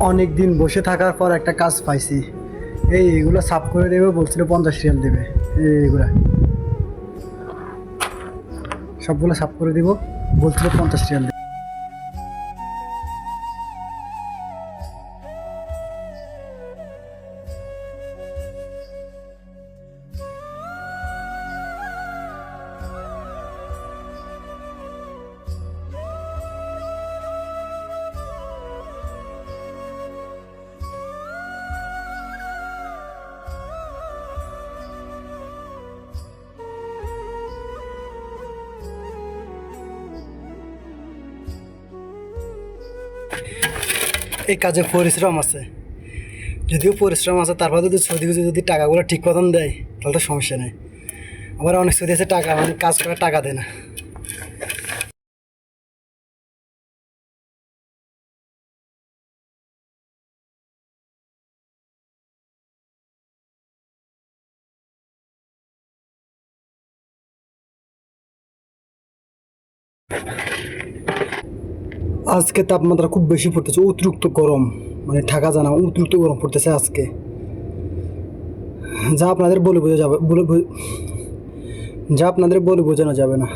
অনেক দিন বসে থাকার পর একটা কাজ পাইছি। এইগুলো সাফ করে দেবে বলছিল, 50 রিয়াল দেবে। এইগুলা সবগুলো সাফ করে দিব বলছিল, 50 রিয়াল দেবে। এই কাজে পরিশ্রম আছে, যদিও পরিশ্রম আছে, তারপর যদি সৌদি যদি টাকাগুলো ঠিক মতন দেয় তাহলে তো সমস্যা নেই। আবার অনেক সৌদি আছে টাকা মানে কাজ করে টাকা দেয় না। আজকে তাপমাত্রা খুব বেশি পড়তেছে, অতিরিক্ত গরম, মানে থাকা যায় না, অতিরিক্ত গরম পড়তেছে আজকে, যা আপনাদের বলে বোঝা যাবে, যা আপনাদের বলে বোঝানো যাবে না।